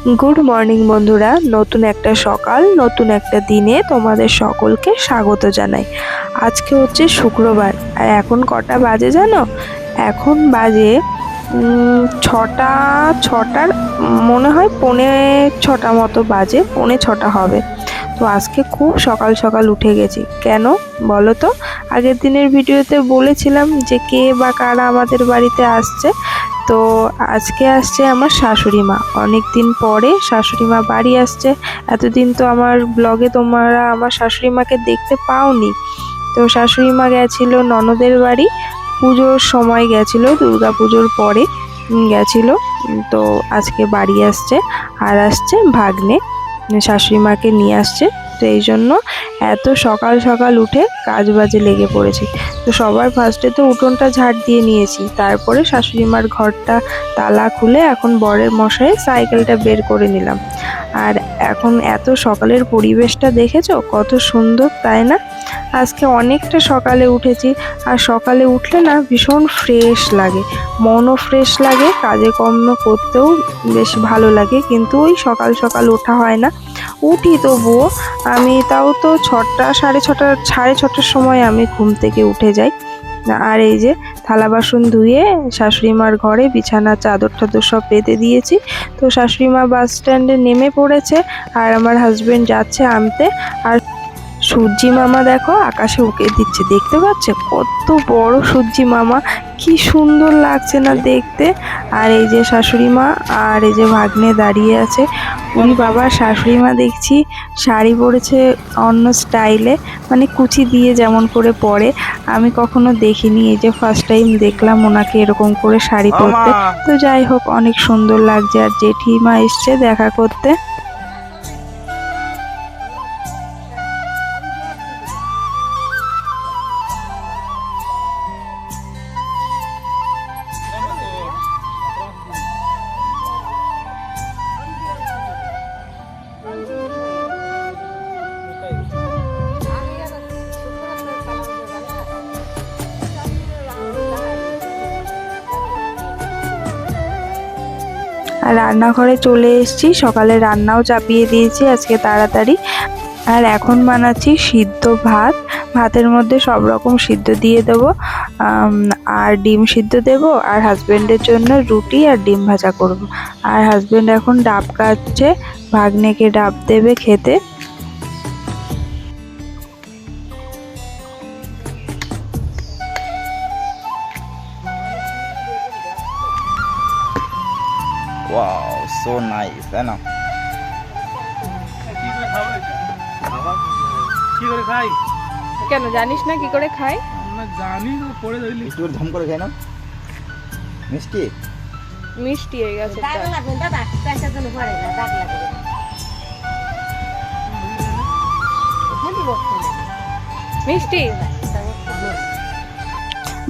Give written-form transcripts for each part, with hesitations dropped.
Good morning বন্ধুরা, নতুন একটা সকাল, নতুন একটা দিনে তোমাদের সকলকে স্বাগত জানাই। আজকে হচ্ছে শুক্রবার, আর এখন কটা বাজে জানো? এখন বাজে ছটার মনে হয় 6:45 মতো বাজে, 6:45 হবে। তো আজকে খুব সকাল সকাল উঠে গেছি। কেন বলো তো? আগের দিনের ভিডিওতে বলেছিলাম যে কে বা কারা আমাদের বাড়িতে আসছে। তো আজকে আসছে আমার শাশুড়ি মা। অনেক দিন পরে শাশুড়ি মা বাড়ি আসছে। এতদিন তো আমার ব্লগে তোমরা আমার শাশুড়ি মাকে দেখতে পাওনি। তো শাশুড়ি মা গেছিল ননদের বাড়ি, পুজোর সময় গেছিল, দুর্গা পুজোর পরে গেছিল। তো আজকে বাড়ি আসছে, আর আসছে ভাগ্নে, শাশুড়ি মাকে নিয়ে আসছে। তো এই জন্য এত সকাল সকাল উঠে কাজ বাজে লেগে পড়েছি। তো সবার ফার্স্টে তো উঠোনটা ঝাড় দিয়ে নিয়েছি, তারপরে শাশুড়ি মার ঘরটা তালা খুলে এখন বরের মশাই সাইকেলটা বের করে নিলাম। আর এখন এত সকালের পরিবেশটা দেখেছো কত সুন্দর, তাই না? আজকে অনেকটা সকালে উঠেছি, আর সকালে উঠলে না ভীষণ ফ্রেশ লাগে, মনও ফ্রেশ লাগে, কাজে কর্ম করতেও বেশ ভালো লাগে। কিন্তু ওই সকাল সকাল ওঠা হয় না। উঠি তবুও আমি, তাও তো 6টা সাড়ে ছটার সময় আমি ঘুম থেকে উঠে যাই। আর এই যে থালা বাসন ধুয়ে শাশুড়ি মার ঘরে বিছানা চাদর টাদর সব পেতে দিয়েছি। তো শাশুড়ি মা বাস স্ট্যান্ডে নেমে পড়েছে, আর আমার হাজবেন্ড যাচ্ছে আনতে। আর সূর্যি মামা দেখো আকাশে উঁকে দিচ্ছে, দেখতে পাচ্ছে কত বড় সূর্যি মামা, কি সুন্দর লাগছে না দেখতে। আর এই যে শাশুড়ি মা আর এই যে ভাগ্নে দাঁড়িয়ে আছে। উনি বাবা, শাশুড়ি মা দেখছি শাড়ি পরেছে অন্য স্টাইলে, মানে কুচি দিয়ে যেমন করে পরে, আমি কখনো দেখিনি। এই যে ফার্স্ট টাইম দেখলাম ওনাকে এরকম করে শাড়ি পরতে। তো যাই হোক, অনেক সুন্দর লাগছে। আর জেঠিমা এসছে দেখা করতে। আর রান্নাঘরে চলে এসেছি, সকালে রান্নাও চাপিয়ে দিয়েছি আজকে তাড়াতাড়ি। আর এখন বানাচ্ছি সিদ্ধ ভাত। ভাতের মধ্যে সব রকম সিদ্ধ দিয়ে দেবো, আর ডিম সিদ্ধ দেবো। আর হাজবেন্ডের জন্য রুটি আর ডিম ভাজা করব। আর হাজবেন্ড এখন ডাব কাটছে, ভাগ্নেকে ডাব দেবে খেতে। ওয়াও, সো নাইস, তাই না? কি করে খাই? কেন জানিস না কি করে খাই? না জানি তো, পড়ে ধরলি একটু ধম করে খাই না, মিষ্টি মিষ্টি হয়ে গেছে। মিষ্টি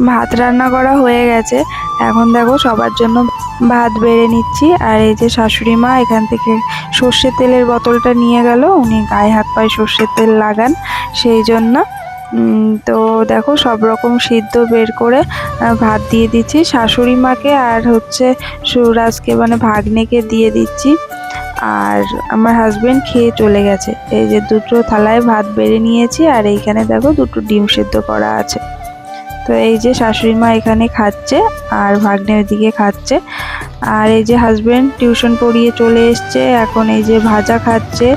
ভাত রান্না করা হয়ে গেছে। এখন দেখো সবার জন্য ভাত বেড়ে নিচ্ছি। আর এই যে শাশুড়ি মা এখান থেকে সর্ষের তেলের বোতলটা নিয়ে গেল, উনি গায়ে হাত পায়ে সর্ষের তেল লাগান, সেই জন্য। তো দেখো সব রকম সিদ্ধ বের করে ভাত দিয়ে দিচ্ছি শাশুড়ি মাকে, আর হচ্ছে সুরাজকে মানে ভাগ্নেকে দিয়ে দিচ্ছি। আর আমার হাজবেন্ড খেয়ে চলে গেছে। এই যে দুটো থালায় ভাত বেড়ে নিয়েছি, আর এইখানে দেখো দুটো ডিম সিদ্ধ করা আছে। তো এই যে শাশুড়ি মা এখানে খাচ্ছে, আর ভাগ্নে ওইদিকে খাচ্ছে। আর এই যে হাজবেন্ড টিউশন পড়িয়ে চলে এসছে, এখন এই যে ভাজা খাচ্ছে।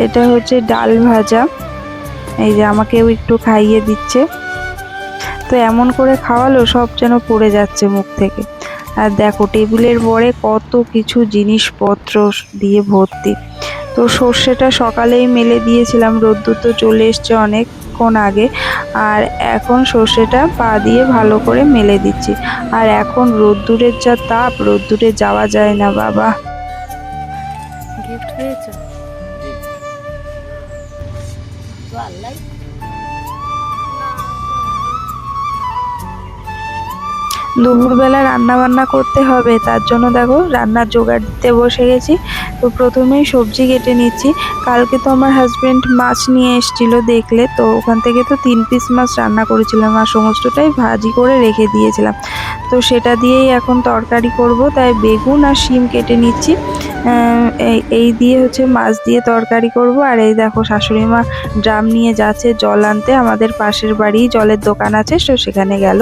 এটা হচ্ছে ডাল ভাজা, এই যে আমাকেও একটু খাইয়ে দিচ্ছে। তো এমন করে খাওয়ালো সব যেন পড়ে যাচ্ছে মুখ থেকে। আর দেখো টেবিলের পরে কত কিছু জিনিসপত্র দিয়ে ভর্তি। তো সর্ষেটা সকালেই মেলে দিয়েছিলাম, রোদ্দুর তো চলে এসছে অনেকক্ষণ আগে। আর এখন সর্ষেটা পা দিয়ে ভালো করে মেলে দিচ্ছি। আর এখন রোদ্দুরের যা তাপ, রোদ্দুরে যাওয়া যায় না বাবা। গিফট পেয়েছো? দুপুরবেলা রান্না বান্না করতে হবে, তার জন্য দেখো রান্নার জোগাড় দিতে বসে গেছি। তো প্রথমেই সবজি কেটে নিচ্ছি। কালকে তো আমার হাজবেন্ড মাছ নিয়ে এসেছিলো, দেখলে তো ওখান থেকে তো 3 পিস মাছ রান্না করেছিলাম আর সমস্তটাই ভাজি করে রেখে দিয়েছিলাম। তো সেটা দিয়েই এখন তরকারি করব, তাই বেগুন আর শিম কেটে নিচ্ছি। এই দিয়ে হচ্ছে মাছ দিয়ে তরকারি করব। আর এই দেখো শাশুড়ি মা ড্রাম নিয়ে যাচ্ছে জল আনতে, আমাদের পাশের বাড়ি জলের দোকান আছে, তো সেখানে গেল।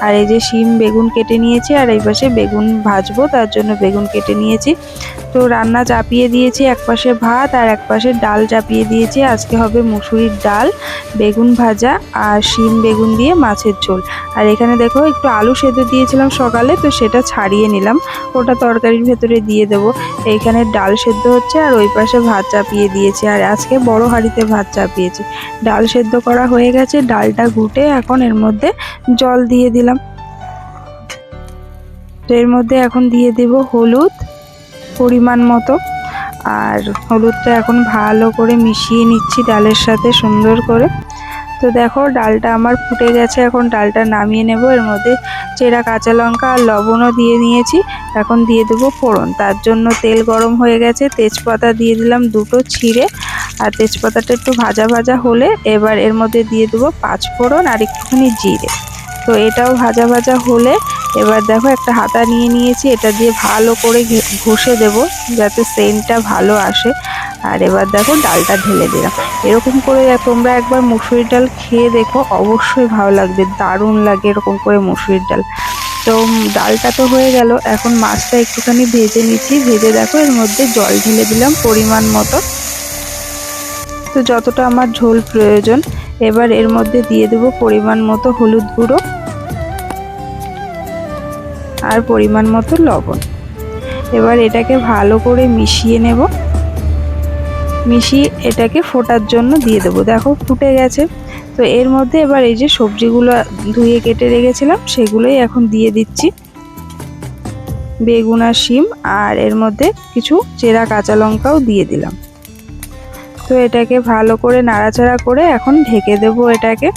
আর এই যে শিম বেগুন কেটে নিয়েছি, আর এই পাশে বেগুন ভাজবো, তার জন্য বেগুন কেটে নিয়েছি। তো রান্না চাপিয়ে দিয়েছি, এক পাশে ভাত আর এক পাশে ডাল চাপিয়ে দিয়েছি। আজকে হবে মুসুরির ডাল, বেগুন ভাজা আর শিম বেগুন দিয়ে মাছের ঝোল। আর এখানে দেখো একটু আলু সেদ্ধ দিয়েছিলাম সকালে, তো সেটা ছাড়িয়ে নিলাম, ওটা তরকারির ভেতরে দিয়ে দেবো। এইখানে ডাল সেদ্ধ হচ্ছে আর ওই পাশে ভাত চাপিয়ে দিয়েছি। আর আজকে বড় হাঁড়িতে ভাত চাপিয়েছি। ডাল সেদ্ধ করা হয়ে গেছে, ডালটা ঘুটে এখন এর মধ্যে জল দিয়ে দিলাম। তো এর মধ্যে এখন দিয়ে দেব হলুদ পরিমাণ মতো, আর হলুদটা এখন ভালো করে মিশিয়ে নিচ্ছি ডালের সাথে সুন্দর করে। তো দেখো ডালটা আমার ফুটে গেছে, এখন ডালটা নামিয়ে নেব। এর মধ্যে চেরা কাঁচা লঙ্কা আর লবণও দিয়ে নিয়েছি। এখন দিয়ে দেবো ফোড়ন, তার জন্য তেল গরম হয়ে গেছে, তেজপাতা দিয়ে দিলাম 2টো ছিঁড়ে। আর তেজপাতাটা একটু ভাজা ভাজা হলে এবার এর মধ্যে দিয়ে দেবো 5 ফোড়ন আর একটুখানি জিরে। তো এটাও ভাজা ভাজা হলে এবার দেখো একটা হাতা নিয়ে নিয়েছি, এটা দিয়ে ভালো করে ঘষে দেব যাতে সেন্টটা ভালো আসে। আর এবার দেখো ডালটা ঢেলে দিলাম। এরকম করে তোমরা একবার মুসুরির ডাল খেয়ে দেখো, অবশ্যই ভালো লাগবে, দারুণ লাগে এরকম করে মুসুরির ডাল। তো ডালটা তো হয়ে গেল, এখন মাছটা একটুখানি ভেজে নিচ্ছি। ভেজে দেখো এর মধ্যে জল ঢেলে দিলাম পরিমাণ মতো, তো যতটা আমার ঝোল প্রয়োজন। এবার এর মধ্যে দিয়ে দেবো পরিমাণ মতো হলুদ গুঁড়ো আর পরিমাণ মতো লবণ। এবার এটাকে ভালো করে মিশিয়ে নেব, মিশিয়ে এটাকে ফোটার জন্য দিয়ে দেবো। দেখো ফুটে গেছে। তো এর মধ্যে এবার এই যে সবজিগুলো ধুয়ে কেটে রেখেছিলাম সেগুলোই এখন দিয়ে দিচ্ছি, বেগুন আর শিম, আর এর মধ্যে কিছু চেরা কাঁচা লঙ্কাও দিয়ে দিলাম। তো এটাকে ভালো করে নাড়াচাড়া করে এখন ঢেকে দেব এটাকে।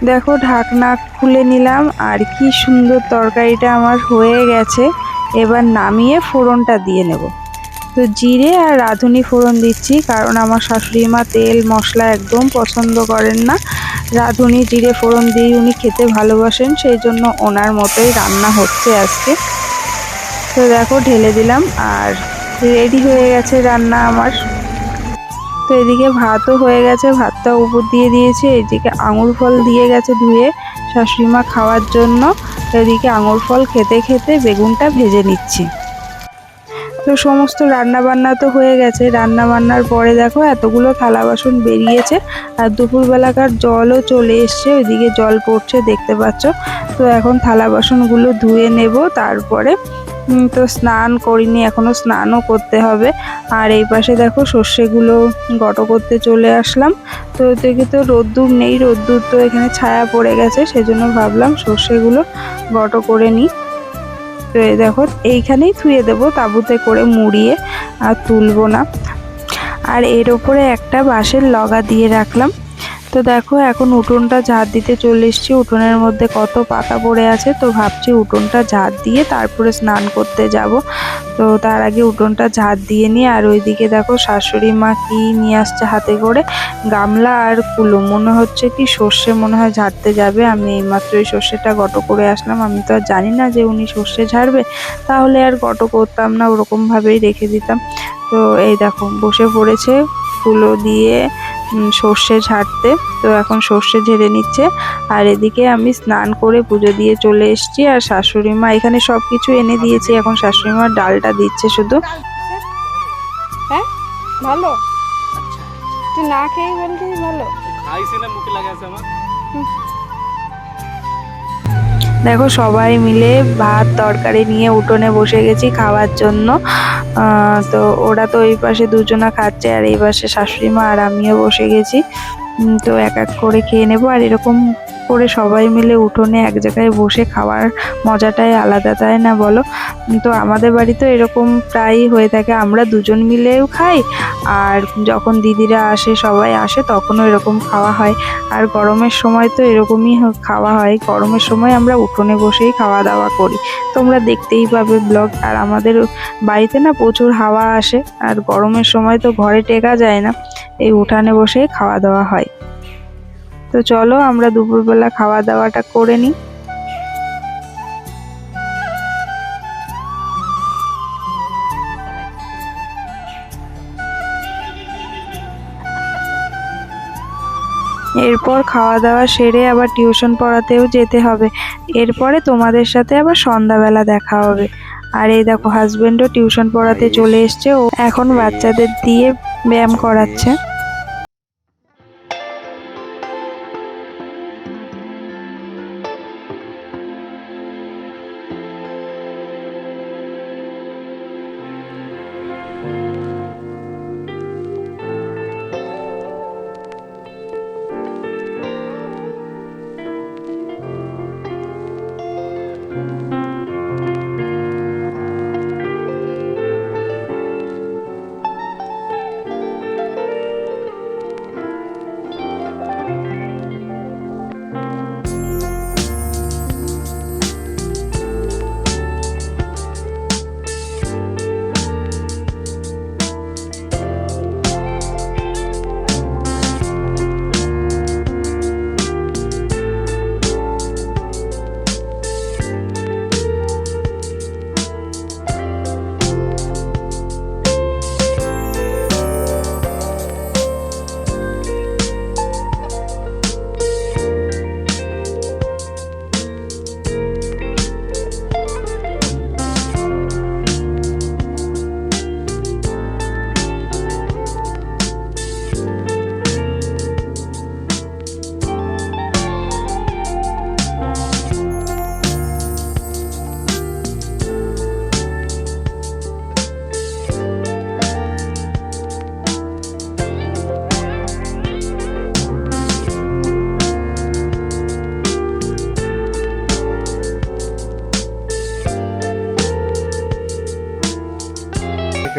দেখো ঢাকনা খুলে নিলাম, আর কি সুন্দর তরকারিটা আমার হয়ে গেছে। এবার নামিয়ে ফোড়নটা দিয়ে নেব। তো জিরে আর রাঁধুনি ফোড়ন দিচ্ছি, কারণ আমার শাশুড়ি মা তেল মশলা একদম পছন্দ করেন না। রাঁধুনি জিরে ফোড়ন দিয়ে উনি খেতে ভালোবাসেন, সেই জন্য ওনার মতোই রান্না হচ্ছে আজকে। তো দেখো ঢেলে দিলাম, আর রেডি হয়ে গেছে রান্না আমার। তো এদিকে ভাতও হয়ে গেছে, ভাতটা উপর দিয়ে দিয়েছি। এদিকে আঙুর ফল দিয়ে গেছে ধুয়ে শাশুড়ি মা খাওয়ার জন্য। এদিকে আঙুর ফল খেতে খেতে বেগুনটা ভেজে নিচ্ছি। তো সমস্ত রান্না বান্না তো হয়ে গেছে। রান্না বান্নার পরে দেখো এতগুলো থালা বাসন বেরিয়েছে, আর দুপুরবেলাকার জলও চলে এসছে, ওইদিকে জল পড়ছে দেখতে পাচ্ছ। তো এখন থালা বাসনগুলো ধুয়ে নেব, তারপরে তো স্নান করিনি, এখনো স্নানও করতে হবে। আর এই পাশে দেখো সর্ষেগুলো গটো করতে চলে আসলাম। তো এদিকে তো রোদ্দুর নেই, রোদ্দুর তো এখানে ছায়া পড়ে গেছে, সেজন্য ভাবলাম সর্ষেগুলো গটো করে নিই। তো এই দেখো এইখানেই থুয়ে দেবো তাঁবুতে করে মুড়িয়ে, আর তুলবো না। আর এর ওপরে একটা বাঁশের লগা দিয়ে রাখলাম। তো দেখো এখন উঠোনটা ঝাড় দিতে চলে এসেছি। উঠোনের মধ্যে কত পাতা পড়ে আছে, তো ভাবছি উঠোনটা ঝাড় দিয়ে তারপরে স্নান করতে যাব। তো তার আগে উঠোনটা ঝাড় দিয়ে নিই। আর ওইদিকে দেখো শাশুড়ি মা কি নিয়ে আসছে হাতে করে, গামলা আর কুলো, মনে হচ্ছে কি সর্ষে মনে হয় ঝাড়তে যাবে। আমি এইমাত্র এই সর্ষেটা গটো করে আসলাম, আমি তো আর জানি না যে উনি সর্ষে ঝাড়বে, তাহলে আর গটো করতাম না, ওরকমভাবেই রেখে দিতাম। তো এই দেখো বসে পড়েছে কুলো দিয়ে সর্ষে ঝাড়তে। তো এখন সর্ষে ঝেড়ে নিচ্ছে। আর এদিকে আমি স্নান করে পুজো দিয়ে চলে এসেছি। আর শাশুড়ি মা এখানে সব কিছু এনে দিয়েছি, এখন শাশুড়ি মা ডালটা দিচ্ছে শুধু। হ্যাঁ ভালো, তুই না খেয়ে বলছিস ভালো। খাইছি না, মুখে লাগে আছে আমার। দেখো সবাই মিলে ভাত তরকারি নিয়ে উঠোনে বসে গেছি খাওয়ার জন্য। তো ওরা তো ওই পাশে দুজনা খাচ্ছে, আর এই পাশে শাশুড়ি মা আর আমিও বসে গেছি। তো এক এক করে খেয়ে নেবো। আর এরকম করে সবাই মিলে উঠোনে এক জায়গায় বসে খাওয়ার মজাটাই আলাদা, তাই না বলো? তো আমাদের বাড়িতে এরকম প্রায়ই হয়ে থাকে, আমরা দুজন মিলেও খাই, আর যখন দিদিরা আসে সবাই আসে তখনও এরকম খাওয়া হয়। আর গরমের সময় তো এরকমই খাওয়া হয়, গরমের সময় আমরা উঠোনে বসেই খাওয়া দাওয়া করি, তোমরা দেখতেই পাবে ব্লগ। আর আমাদের বাড়িতে না প্রচুর হাওয়া আসে, আর গরমের সময় তো ঘরে টেকা যায় না, এই উঠানে বসেই খাওয়া দাওয়া হয়। তো চলো আমরা দুপুরবেলা খাওয়া দাওয়াটা করে নিই। এরপর খাওয়া দাওয়া সেরে আবার টিউশন পড়াতেও যেতে হবে, এরপরে তোমাদের সাথে আবার সন্ধ্যাবেলা দেখা হবে। আর এই দেখো হাজবেন্ডও টিউশন পড়াতে চলে এসছে, ও এখন বাচ্চাদের দিয়ে ব্যায়াম করাচ্ছে।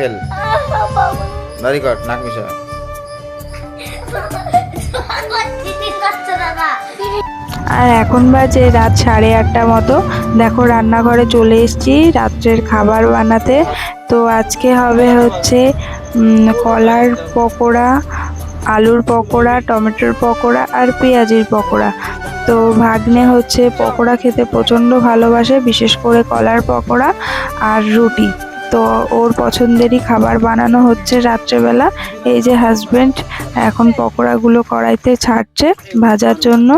ফেল ভেরি গুড, নাক মিশা। আর এখন বাজে রাত 8:30 মতো। দেখো রান্নাঘরে চলে এসেছি রাত্রের খাবার বানাতে। তো আজকে হবে হচ্ছে কলার পকোড়া, আলুর পকোড়া, টমেটোর পকোড়া আর পেঁয়াজের পকোড়া। তো ভাগ্নে হচ্ছে পকোড়া খেতে প্রচণ্ড ভালোবাসে, বিশেষ করে কলার পকোড়া আর রুটি। তো ওর পছন্দেরই খাবার বানানো হচ্ছে রাত্রেবেলা। এই যে হাজবেন্ড এখন পকোড়াগুলো কড়াইতে ছাড়ছে ভাজার জন্য,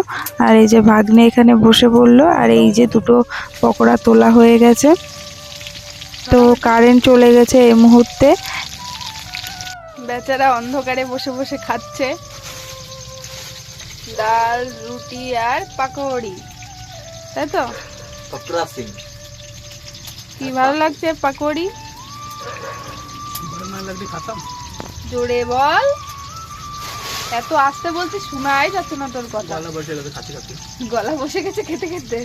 আর এই যে ভাগ্নে এখানে বসে পড়লো। আর এই যে দুটো পকোড়া তোলা হয়ে গেছে। তো কারেন্ট চলে গেছে এই মুহূর্তে। বেচারা অন্ধকারে বসে বসে খাচ্ছে ডাল, রুটি আর পাকোড়ি, তাই তো? কি ভালো লাগছে পাকোড়ি? জোরে বল, এত আস্তে বলছি শোনাই যাচ্ছে না তোর কথা। গলা বসে গেছে খেতে খেতে।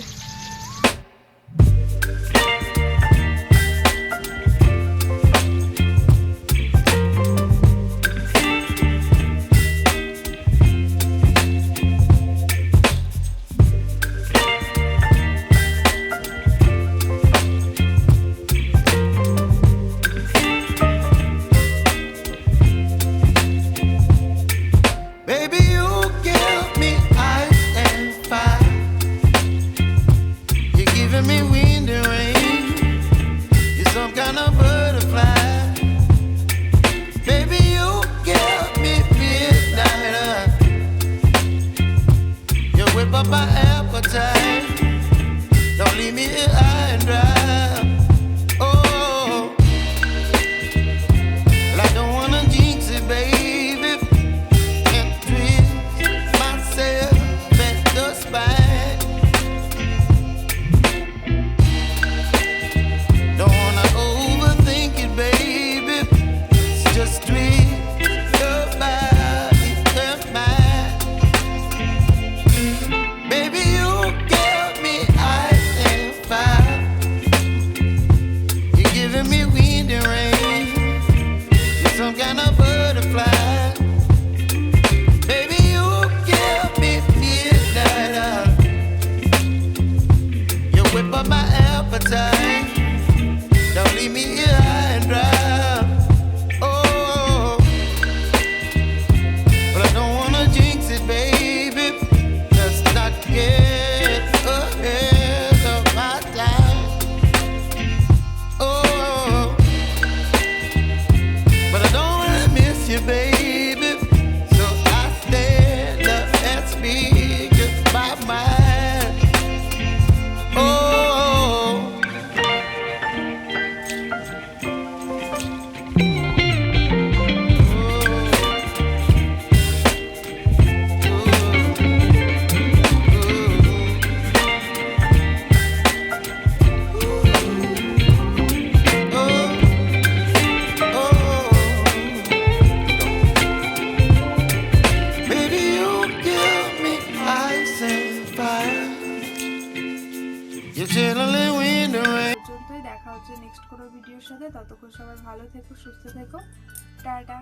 Baby, you give me ice and fire. হচ্ছে নেক্সট কোনো ভিডিওর সাথে। ততক্ষণ সবাই ভালো থেকো, সুস্থ থেকো, টাটা।